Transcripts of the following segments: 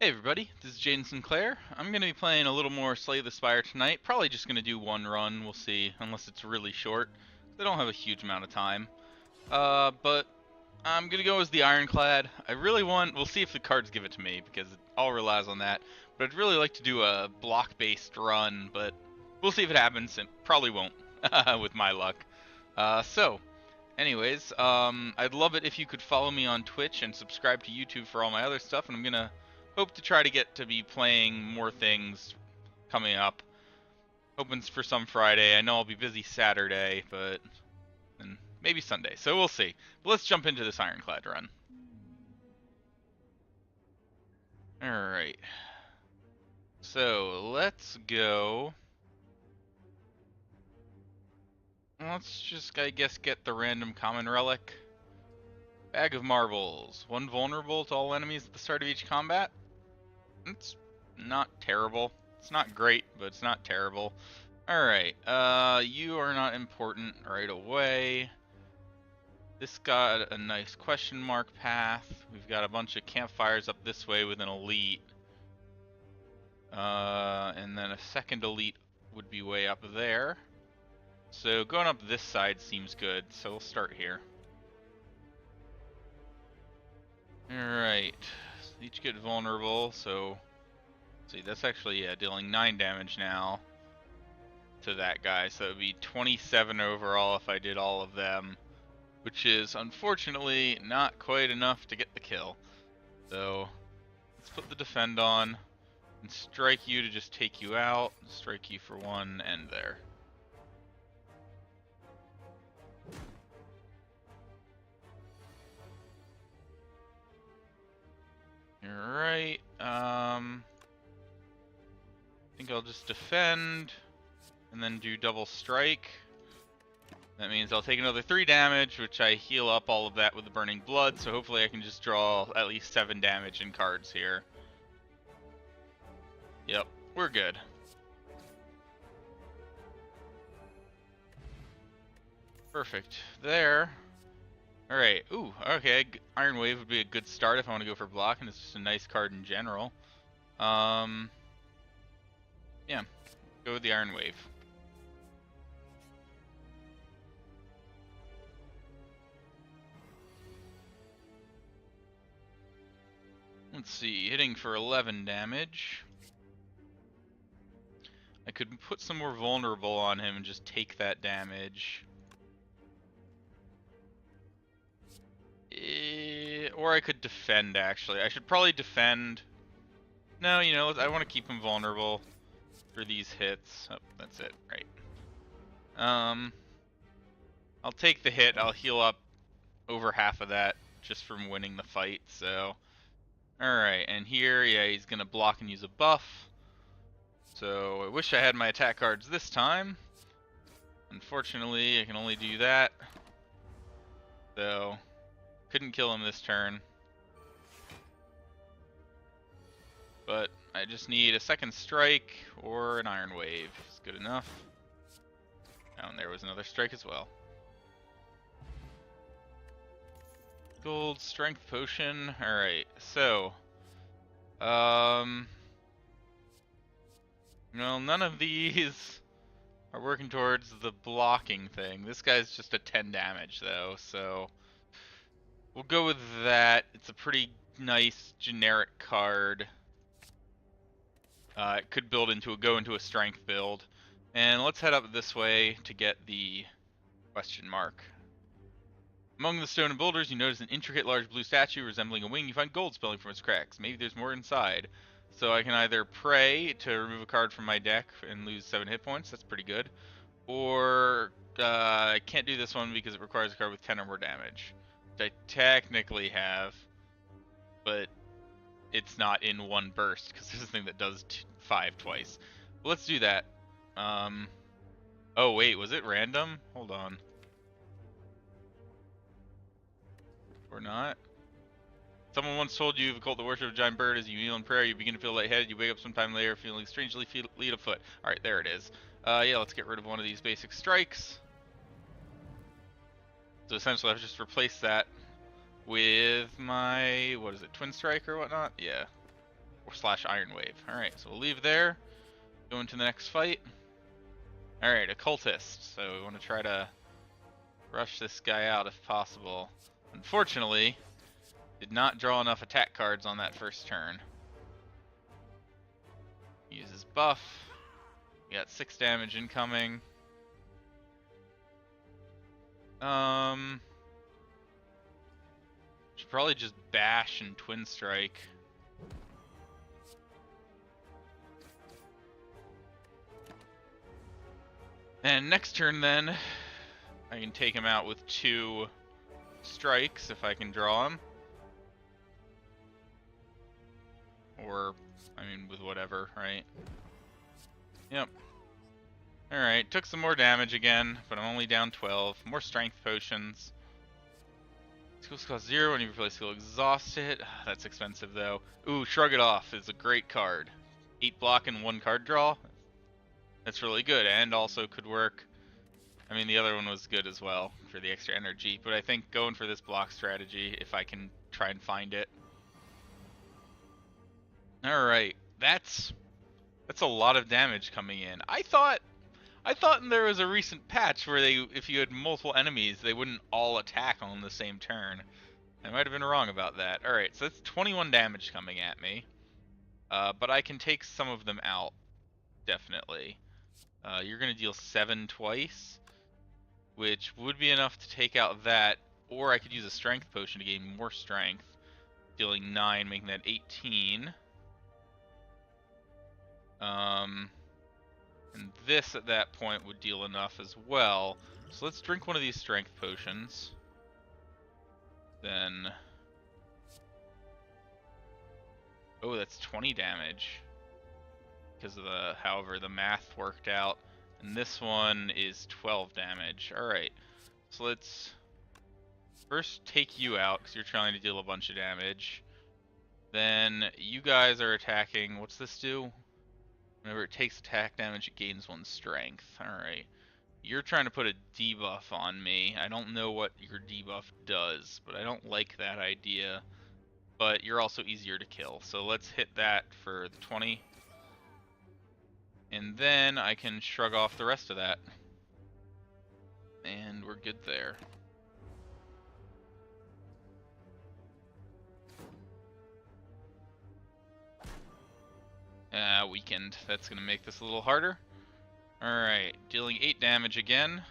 Hey everybody, this is Jaden Sinclair. I'm going to be playing a little more Slay the Spire tonight. Probably just going to do one run, we'll see, unless it's really short. I don't have a huge amount of time. But I'm going to go as the Ironclad. We'll see if the cards give it to me, because it all relies on that. But I'd really like to do a block-based run, but we'll see if it happens, and probably won't, with my luck. Anyways, I'd love it if you could follow me on Twitch and subscribe to YouTube for all my other stuff, and I'm going to hope to try to get to be playing more things coming up. Hoping for some Friday. I know I'll be busy Saturday, and maybe Sunday. So we'll see. But let's jump into this Ironclad run. Alright. So let's go. Let's just, I guess, get the random common relic. Bag of Marbles. One vulnerable to all enemies at the start of each combat. It's not terrible. It's not great, but it's not terrible. Alright, you are not important right away. This got a nice question mark path. We've got a bunch of campfires up this way with an elite. And then a second elite would be way up there. So going up this side seems good, so we'll start here. Alright, each get vulnerable, so see, that's actually, dealing 9 damage now to that guy, so it would be 27 overall if I did all of them, which is unfortunately not quite enough to get the kill. So let's put the defend on and strike you to just take you out, strike you for 1, end there. Alright, I think I'll just defend and then do double strike. That means I'll take another 3 damage, which I heal up all of that with the burning blood, so hopefully I can just draw at least 7 damage in cards here. Yep, we're good. Perfect. There. Alright, ooh, okay, Iron Wave would be a good start if I want to go for block, and it's just a nice card in general. Yeah, go with the Iron Wave. Let's see, hitting for 11 damage. I could put some more vulnerable on him and just take that damage. Or I could defend, actually. I should probably defend. No, you know, I want to keep him vulnerable for these hits. Oh, that's it, right. I'll take the hit. I'll heal up over half of that just from winning the fight, so. Alright, and here, yeah, he's gonna block and use a buff. So I wish I had my attack cards this time. Unfortunately, I can only do that. So, couldn't kill him this turn. But I just need a second strike or an Iron Wave. It's good enough. Oh, and there was another strike as well. Gold, strength potion. Alright, so well, none of these are working towards the blocking thing. This guy's just a 10 damage though, so we'll go with that. It's a pretty nice generic card. It could go into a strength build. And let's head up this way to get the question mark. Among the stone and boulders, you notice an intricate large blue statue resembling a wing. You find gold spilling from its cracks. Maybe there's more inside. So I can either pray to remove a card from my deck and lose 7 hit points. That's pretty good. Or I can't do this one because it requires a card with 10 or more damage. Which I technically have, but it's not in one burst because there's a thing that does 5 twice. But let's do that. Oh wait, was it random? Hold on. Or not? Someone once told you, if you cult the worship of a giant bird, as you kneel in prayer, you begin to feel lightheaded. You wake up sometime later feeling strangely fleet of foot. Alright, there it is. Yeah, let's get rid of one of these basic strikes. So essentially I've just replaced that with my, what is it, twin strike or whatnot? Yeah. or slash Iron Wave. Alright, so we'll leave there. Go into the next fight. Alright, Occultist. So we want to try to rush this guy out if possible. Unfortunately, did not draw enough attack cards on that first turn. Use his buff. We got 6 damage incoming. Should probably just bash and twin strike. And next turn then, I can take him out with 2 strikes if I can draw him. Or, I mean, with whatever, right? Yep. Alright, took some more damage again, but I'm only down 12. More strength potions. Skills cost 0 when you replace skill exhausted. That's expensive though. Ooh, Shrug It Off is a great card. 8 block and 1 card draw. That's really good, and also could work. I mean, the other one was good as well for the extra energy, but I think going for this block strategy, if I can try and find it. Alright, that's a lot of damage coming in. I thought there was a recent patch where if you had multiple enemies, they wouldn't all attack on the same turn. I might have been wrong about that. Alright, so that's 21 damage coming at me. But I can take some of them out, definitely. You're going to deal 7 twice, which would be enough to take out that, or I could use a strength potion to gain more strength, dealing 9, making that 18. And this at that point would deal enough as well. So let's drink one of these strength potions. Then... oh, that's 20 damage. Because of however the math worked out. And this one is 12 damage. Alright. So let's first take you out, because you're trying to deal a bunch of damage. Then you guys are attacking. What's this do? Whenever it takes attack damage, it gains 1 strength. Alright. You're trying to put a debuff on me. I don't know what your debuff does, but I don't like that idea. But you're also easier to kill. So let's hit that for the 20. And then I can shrug off the rest of that. And we're good there. Weakened. That's going to make this a little harder. Alright, dealing 8 damage again.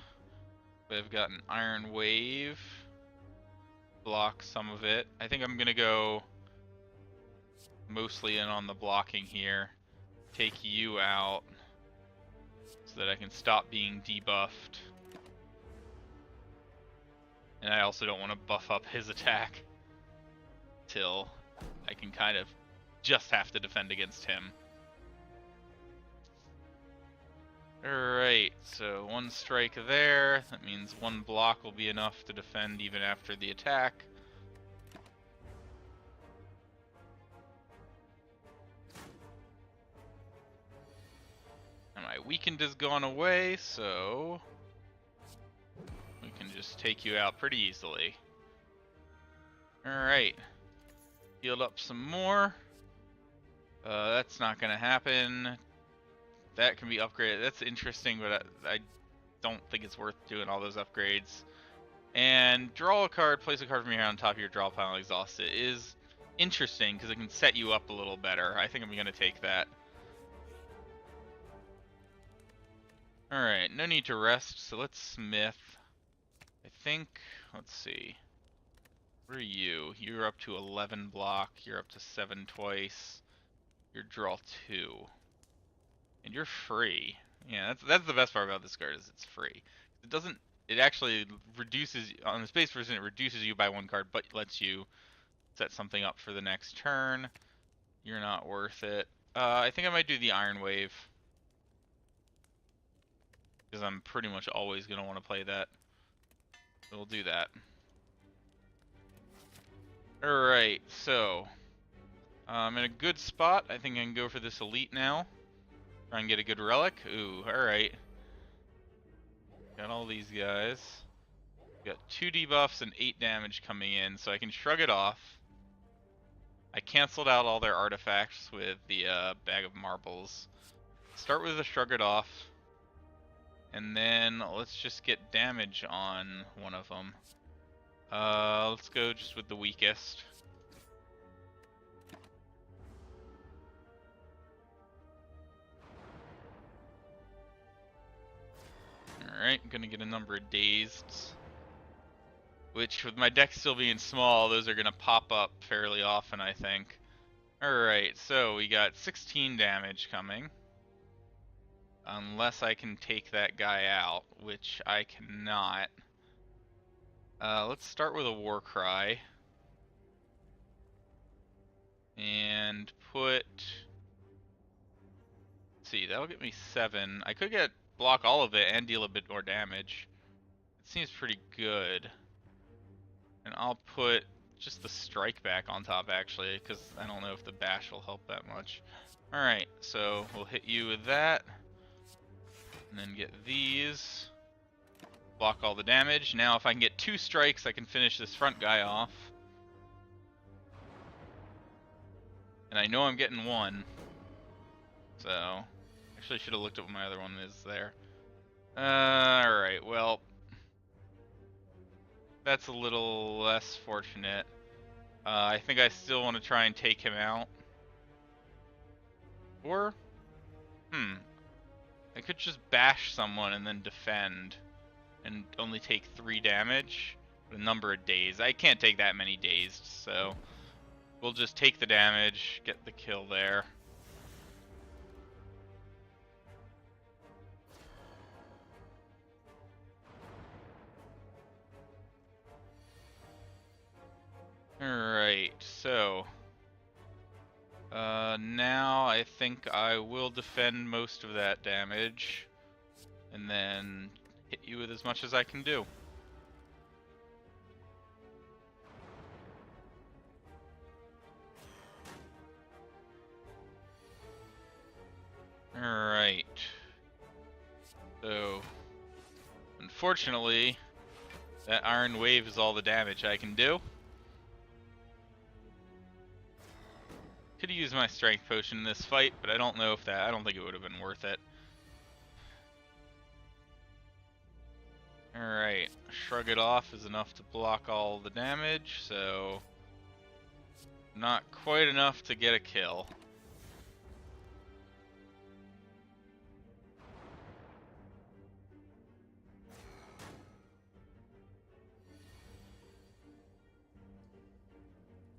I've got an Iron Wave. Block some of it. I think I'm going to go mostly in on the blocking here. Take you out so that I can stop being debuffed. And I also don't want to buff up his attack till I can kind of just have to defend against him. Alright, so 1 strike there. That means 1 block will be enough to defend even after the attack. And my weakened has gone away, so we can just take you out pretty easily. Alright. Healed up some more. That's not going to happen. That can be upgraded. That's interesting, but I don't think it's worth doing all those upgrades. And draw a card, place a card from here on top of your draw pile and exhaust it is interesting because it can set you up a little better. I think I'm going to take that. Alright, no need to rest, so let's smith. I think, let's see. What are you? You're up to 11 block, you're up to 7 twice. You're draw 2. And you're free. Yeah, that's the best part about this card is it's free. It actually reduces, on the space version, it reduces you by 1 card, but lets you set something up for the next turn. You're not worth it. I think I might do the Iron Wave. Because I'm pretty much always going to want to play that. So we'll do that. Alright, so I'm in a good spot. I think I can go for this Elite now. Try and get a good relic. Ooh, alright. Got all these guys. Got 2 debuffs and 8 damage coming in, so I can shrug it off. I canceled out all their artifacts with the bag of marbles. Start with a Shrug It Off. And then let's just get damage on one of them. Let's go just with the weakest. Alright, gonna get a number of dazed. Which, with my deck still being small, those are gonna pop up fairly often, I think. Alright, so we got 16 damage coming. Unless I can take that guy out, which I cannot. Let's start with a War Cry. And put... Let's see, that'll get me 7. I could block all of it and deal a bit more damage. It seems pretty good. And I'll put just the strike back on top, actually, because I don't know if the bash will help that much. Alright, so we'll hit you with that. And then get these. Block all the damage. Now if I can get 2 strikes, I can finish this front guy off. And I know I'm getting 1. So, actually should have looked at what my other one is there. Alright, well, that's a little less fortunate. I think I still want to try and take him out. Or, I could just bash someone and then defend and only take 3 damage with a number of days. I can't take that many dazed, so we'll just take the damage, get the kill there. Alright, so now I think I will defend most of that damage and then hit you with as much as I can do. Alright, so unfortunately that Iron Wave is all the damage I can do. Could have used my strength potion in this fight, but I don't know if I don't think it would have been worth it. Alright, Shrug It Off is enough to block all the damage, so not quite enough to get a kill.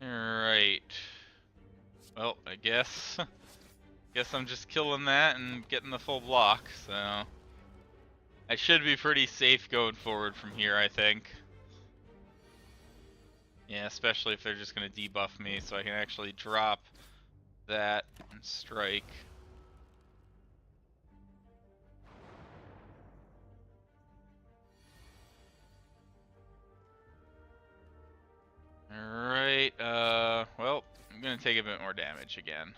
Alright. Well, I guess I'm just killing that and getting the full block, so I should be pretty safe going forward from here, I think. Yeah, especially if they're just going to debuff me, so I can actually drop that and strike. Alright, well, I'm going to take a bit more damage again.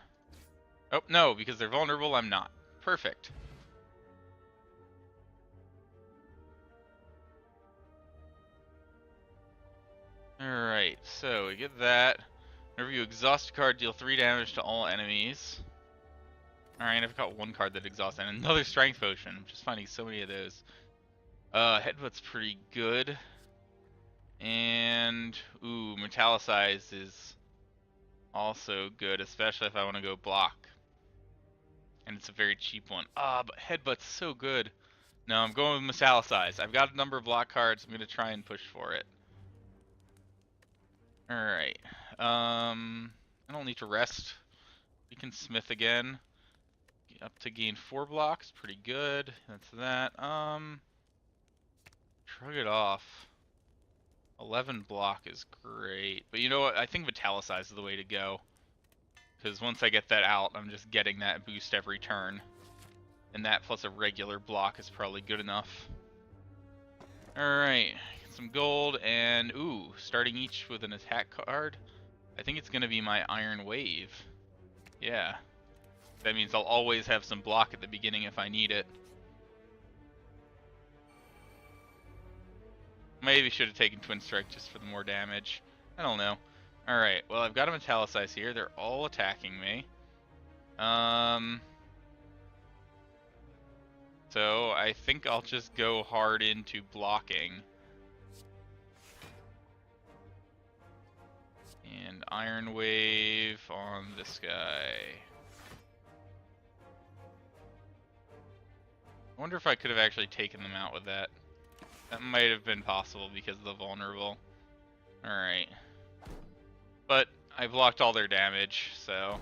Oh, no, because they're vulnerable, I'm not. Perfect. Alright, so we get that. Whenever you exhaust a card, deal 3 damage to all enemies. Alright, I've got 1 card that exhausts, and another strength potion. I'm just finding so many of those. Headbutt's pretty good. And, ooh, Metallicize is also good, especially if I want to go block. And it's a very cheap one. But Headbutt's so good. No, I'm going with Metallicize. I've got a number of block cards. I'm going to try and push for it. Alright. I don't need to rest. We can Smith again. Up to gain 4 blocks. Pretty good. That's that. Shrug It Off. 11 block is great. But you know what? I think Metallicize is the way to go. Because once I get that out, I'm just getting that boost every turn. And that plus a regular block is probably good enough. Alright. Get some gold and, ooh, starting each with an attack card. I think it's going to be my Iron Wave. Yeah. That means I'll always have some block at the beginning if I need it. Maybe should have taken Twin Strike just for the more damage. I don't know. Alright, well I've got a Metallicize here. They're all attacking me. So I think I'll just go hard into blocking. And Iron Wave on this guy. I wonder if I could have actually taken them out with that. That might have been possible because of the vulnerable. Alright. But I blocked all their damage, so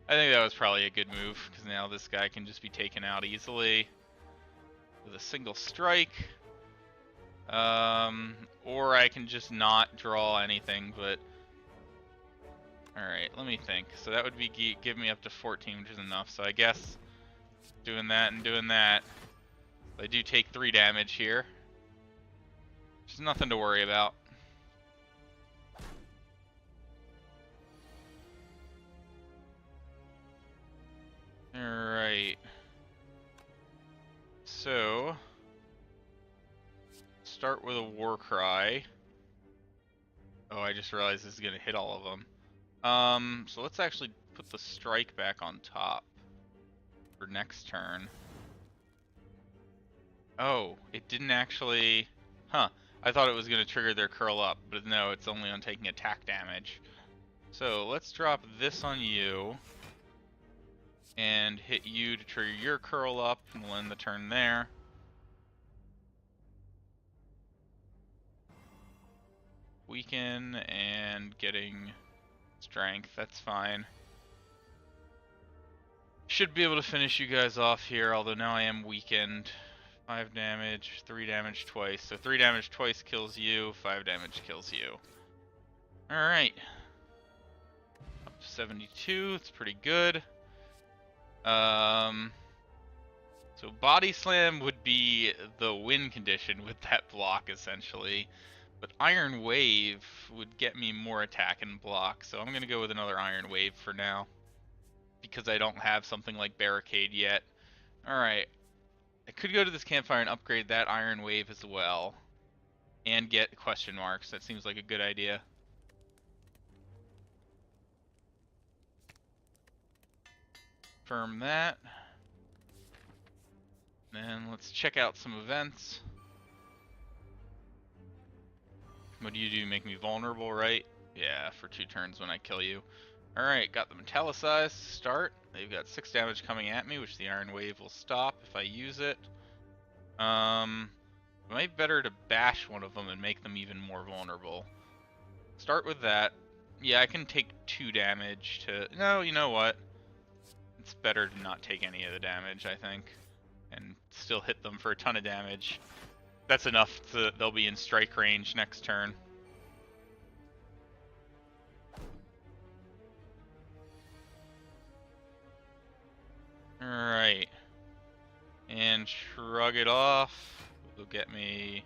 I think that was probably a good move, because now this guy can just be taken out easily with a single strike. Or I can just not draw anything, but alright, let me think. So that would be give me up to 14, which is enough. So I guess doing that and doing that. I do take 3 damage here. There's nothing to worry about. Alright. So start with a war cry. Oh, I just realized this is gonna hit all of them. So let's actually put the strike back on top for next turn. Oh, it didn't actually... Huh. I thought it was gonna trigger their curl up, but no, it's only on taking attack damage. So let's drop this on you and hit you to trigger your curl up, and we'll end the turn there. Weaken and getting strength, that's fine. Should be able to finish you guys off here, although now I am weakened. 5 damage, 3 damage twice. So 3 damage twice kills you, 5 damage kills you. Alright. Up to 72, it's pretty good. So Body Slam would be the win condition with that block, essentially. But Iron Wave would get me more attack and block, so I'm going to go with another Iron Wave for now. Because I don't have something like Barricade yet. Alright. I could go to this campfire and upgrade that Iron Wave as well. And get question marks. That seems like a good idea. Confirm that. Then let's check out some events. What do? Make me vulnerable, right? Yeah, for 2 turns when I kill you. Alright, got the Metallicize to start. They've got 6 damage coming at me, which the Iron Wave will stop if I use it. It might be better to bash one of them and make them even more vulnerable. Start with that. Yeah, I can take 2 damage to... No, you know what? It's better to not take any of the damage, I think. And still hit them for a ton of damage. That's enough to... They'll be in strike range next turn. Alright. And shrug it off. Will get me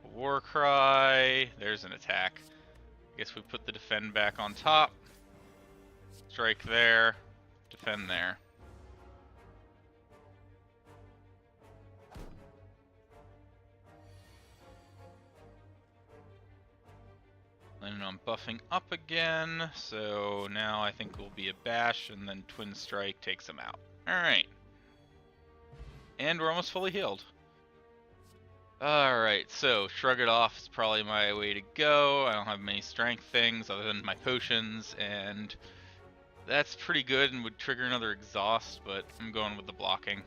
a war cry. There's an attack. I guess we put the defend back on top. Strike there. Defend there. Planning on buffing up again, so now I think we'll be a bash, and then Twin Strike takes him out. Alright. And we're almost fully healed. Alright, so Shrug It Off is probably my way to go. I don't have many strength things other than my potions, and that's pretty good and would trigger another exhaust, but I'm going with the blocking.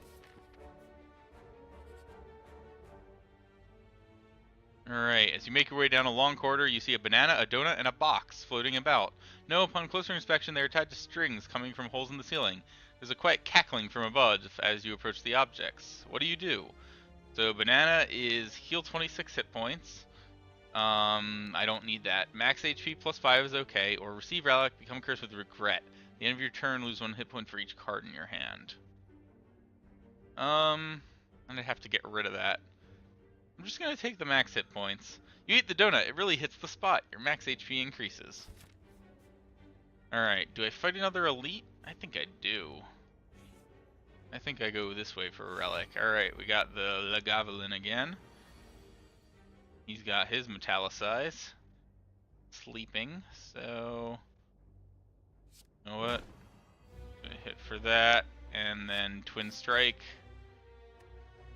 Alright, as you make your way down a long corridor, you see a banana, a donut, and a box floating about. No, upon closer inspection, they are tied to strings coming from holes in the ceiling. There's a quiet cackling from above as you approach the objects. What do? So, banana is heal 26 hit points. I don't need that. Max HP plus 5 is okay. Or receive relic, become cursed with regret. At the end of your turn, lose 1 hit point for each card in your hand. I'm gonna have to get rid of that. I'm just going to take the max hit points. You eat the donut, it really hits the spot. Your max HP increases. Alright, do I fight another elite? I think I do. I think I go this way for a relic. Alright, we got the Lagavelin again. He's got his Metallicize. sleeping, so you know what? Gonna hit for that, and then Twin Strike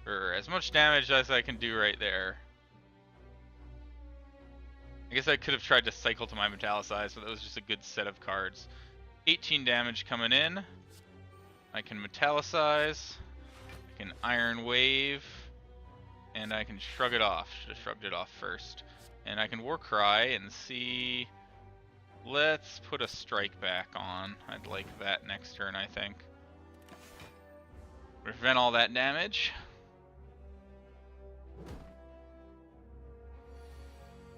for as much damage as I can do right there. I guess I could have tried to cycle to my Metallicize, but that was just a good set of cards. 18 damage coming in. I can Metallicize, I can Iron Wave, and I can Shrug it off. Should have shrugged it off first. And I can Warcry and see... Let's put a Strike back on. I'd like that next turn, I think. Prevent all that damage.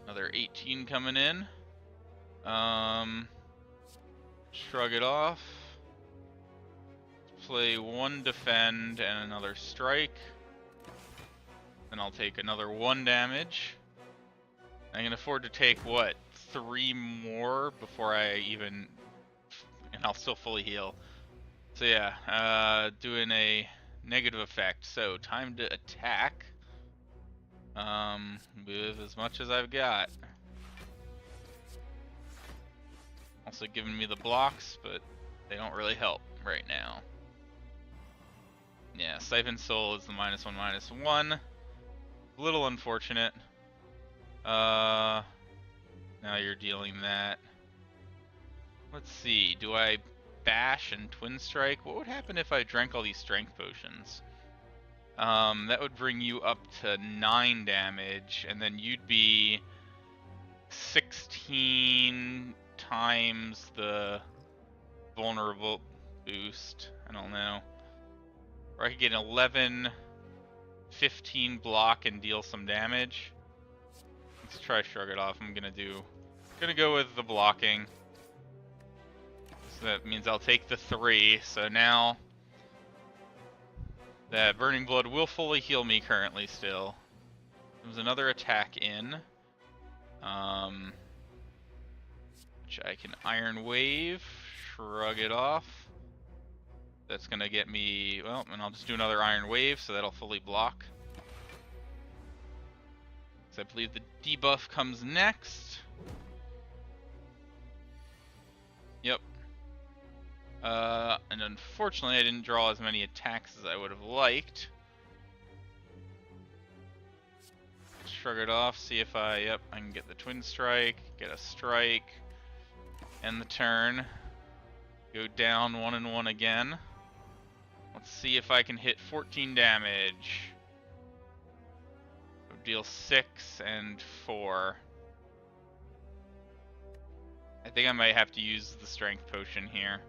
Another 18 coming in. Shrug it off. Play one defend and another strike. Then I'll take another 1 damage. I can afford to take, what, 3 more before I even... And I'll still fully heal. So yeah, doing a negative effect. So time to attack. With as much as I've got. Also giving me the blocks, but they don't really help right now. Yeah, Siphon Soul is the -1/-1. A little unfortunate. Now you're dealing that. Let's see, do I bash and Twin Strike? What would happen if I drank all these strength potions? That would bring you up to 9 damage, and then you'd be 16 times the vulnerable boost. I don't know. Or I could get an 11, 15 block and deal some damage. Let's try Shrug it off. I'm gonna go with the blocking. So that means I'll take the 3. So now that Burning Blood will fully heal me currently still. There's another attack in. Which I can Iron Wave, Shrug it off. That's gonna get me, well, and I'll just do another Iron Wave, so that'll fully block. So I believe the debuff comes next. Yep. And unfortunately I didn't draw as many attacks as I would have liked. Shrug it off, see if I can get the Twin Strike, get a strike, end the turn. Go down 1 and 1 again. Let's see if I can hit 14 damage. Deal 6 and 4. I think I might have to use the strength potion here.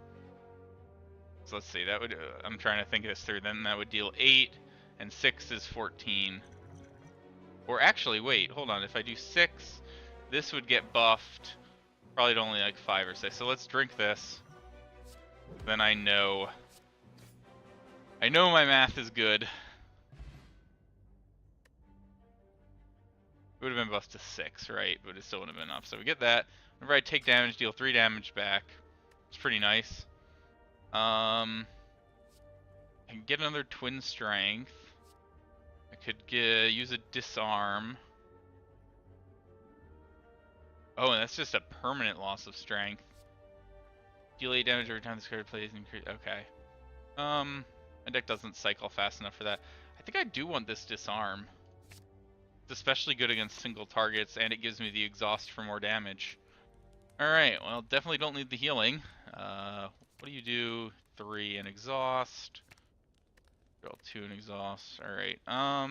So let's see, that would, I'm trying to think this through, then that would deal 8, and 6 is 14. Or actually, wait, hold on, if I do 6, this would get buffed, probably to only like 5 or 6. So let's drink this. Then I know my math is good. It would have been buffed to 6, right? But it still would have been up. So we get that. Whenever I take damage, deal 3 damage back. It's pretty nice. I can get another Twin Strength. I could use a Disarm. Oh, and that's just a permanent loss of strength. Deal 8 damage every time this card plays. Okay. My deck doesn't cycle fast enough for that. I think I do want this Disarm. It's especially good against single targets, and it gives me the exhaust for more damage. Alright, well, definitely don't need the healing. What do you do? 3 and exhaust. Draw 2 and exhaust. Alright, I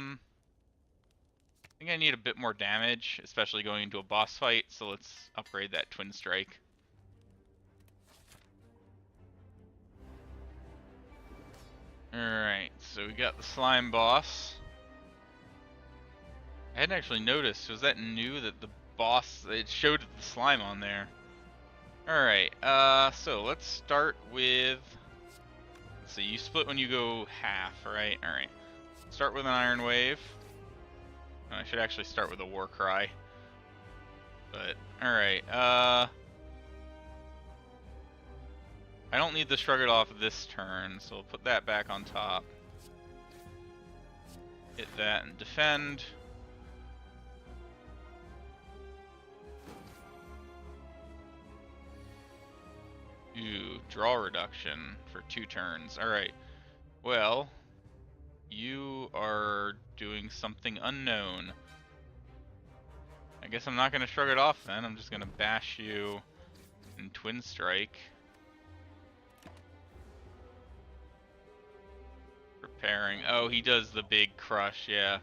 think I need a bit more damage, especially going into a boss fight, so let's upgrade that Twin Strike. Alright, so we got the slime boss. I hadn't actually noticed. Was that new that the boss, it showed the slime on there? Alright, so let's start with, let's see, you split when you go half, right? Alright. Start with an Iron Wave. I should actually start with a Warcry. But, alright, I don't need to shrug it off this turn, so we'll put that back on top. Hit that and defend. Ooh, draw reduction for 2 turns. Alright. Well, you are doing something unknown. I guess I'm not going to shrug it off then. I'm just going to bash you and Twin Strike. Preparing. Oh, he does the big crush, yeah.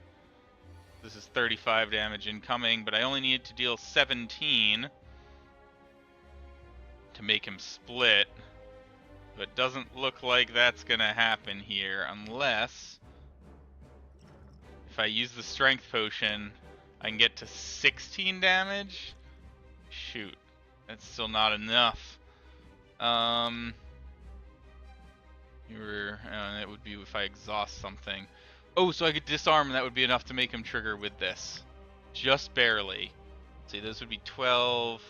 This is 35 damage incoming, but I only needed to deal 17 to make him split. But it doesn't look like that's going to happen here, unless if I use the strength potion, I can get to 16 damage? Shoot, that's still not enough. It would be if I exhaust something. Oh, so I could disarm, and that would be enough to make him trigger with this. Just barely. Let's see, this would be 12,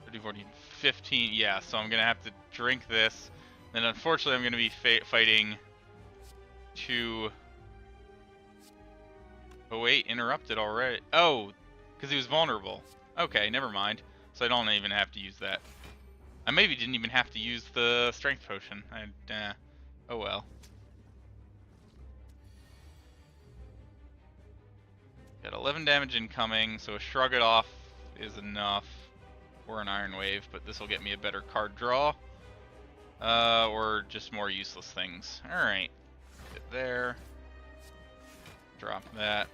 13, 14, 15. Yeah, so I'm going to have to drink this. And unfortunately, I'm going to be fighting 2... Oh wait, interrupted already. Oh, because he was vulnerable. Okay, never mind. So I don't even have to use that. I maybe didn't even have to use the strength potion. Oh well. Got 11 damage incoming, so a shrug it off is enough. Or an Iron Wave, but this will get me a better card draw. Or just more useless things. Alright. Get there. Drop that.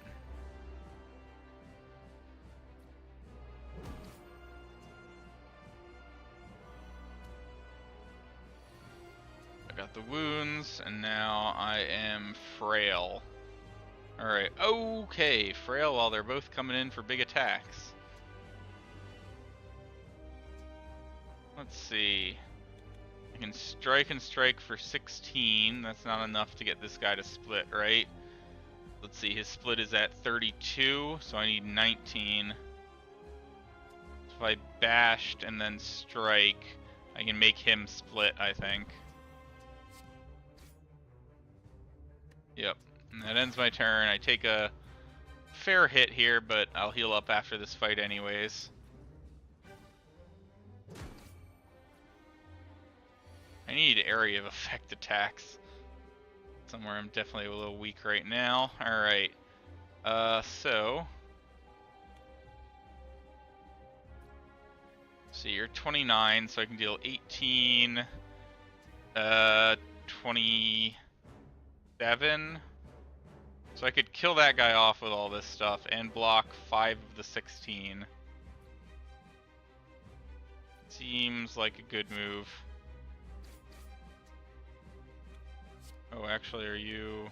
I got the wounds, and now I am frail. Alright, okay, frail while they're both coming in for big attacks. Let's see. I can strike and strike for 16. That's not enough to get this guy to split, right? Let's see, his split is at 32, so I need 19. If I bashed and then strike, I can make him split, I think. Yep, and that ends my turn. I take a fair hit here, but I'll heal up after this fight anyways. I need area of effect attacks. Somewhere I'm definitely a little weak right now. Alright. So you're 29, so I can deal 18, 27. So I could kill that guy off with all this stuff and block 5 of the 16. Seems like a good move. Oh, actually, are you...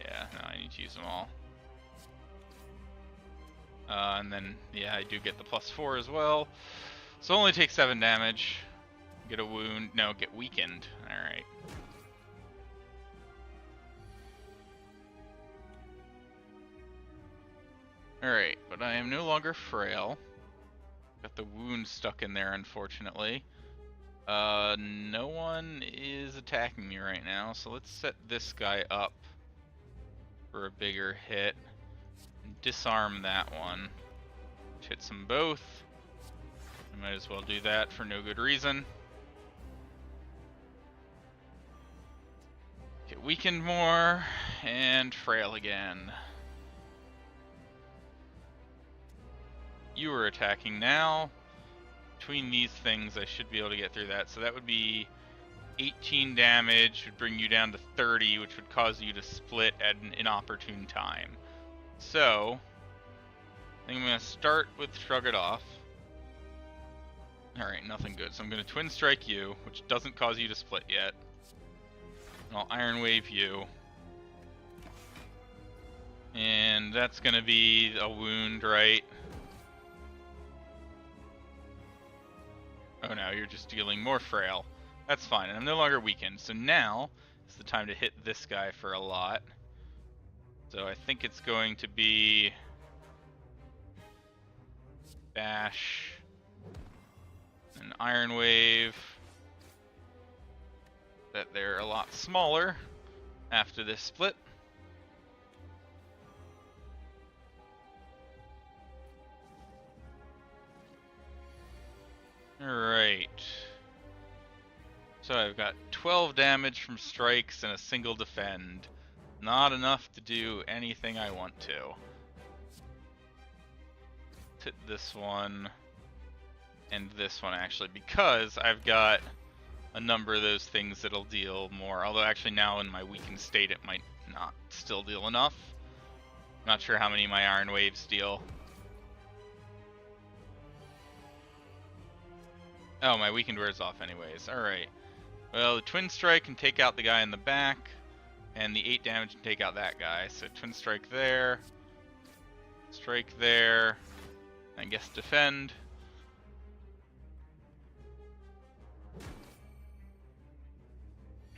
Yeah, no, I need to use them all. And then, yeah, I do get the +4 as well. So only take 7 damage. Get a wound. No, get weakened. Alright. Alright, but I am no longer frail. Got the wound stuck in there, unfortunately. No one is attacking me right now, so let's set this guy up for a bigger hit. And disarm that one. Which hits them both. I might as well do that for no good reason. Get weakened more, and frail again. You are attacking now. Between these things, I should be able to get through that. So that would be 18 damage, would bring you down to 30, which would cause you to split at an inopportune time. So, I think I'm going to start with Shrug It Off. Alright, nothing good. So I'm going to Twin Strike you, which doesn't cause you to split yet. And I'll Iron Wave you. And that's going to be a wound, right? Oh no, you're just dealing more frail. That's fine, and I'm no longer weakened. So now is the time to hit this guy for a lot. So I think it's going to be Bash, an Iron Wave. That they're a lot smaller after this split. Alright. So I've got 12 damage from strikes and a single defend. Not enough to do anything I want to. Hit this one and this one actually, because I've got a number of those things that'll deal more. Although actually now in my weakened state it might not still deal enough. Not sure how many my Iron Waves deal. Oh, my weakened wears off anyways. Alright. Well, the Twin Strike can take out the guy in the back, and the 8 damage can take out that guy. So Twin Strike there, Strike there, I guess defend.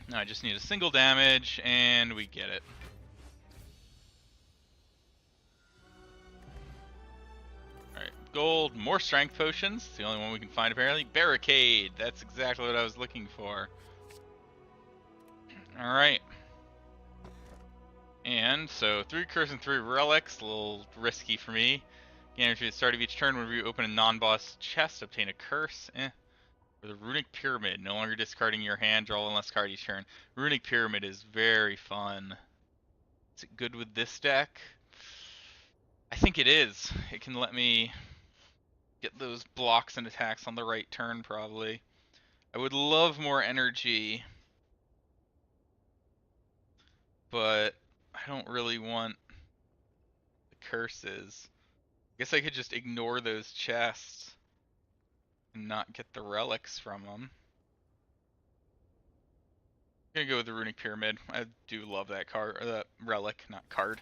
Now I just need a single damage, and we get it. Alright, gold, more strength potions. It's the only one we can find apparently. Barricade, that's exactly what I was looking for. Alright. And so 3 curse and 3 relics, a little risky for me. Guarantee at the start of each turn, whenever you open a non-boss chest, obtain a curse. Or the Runic Pyramid, no longer discarding your hand, draw one less card each turn. Runic Pyramid is very fun. Is it good with this deck? I think it is. It can let me get those blocks and attacks on the right turn, probably. I would love more energy, but I don't really want the curses. I guess I could just ignore those chests and not get the relics from them. I'm gonna go with the Runic Pyramid. I do love that card, or that relic, not card.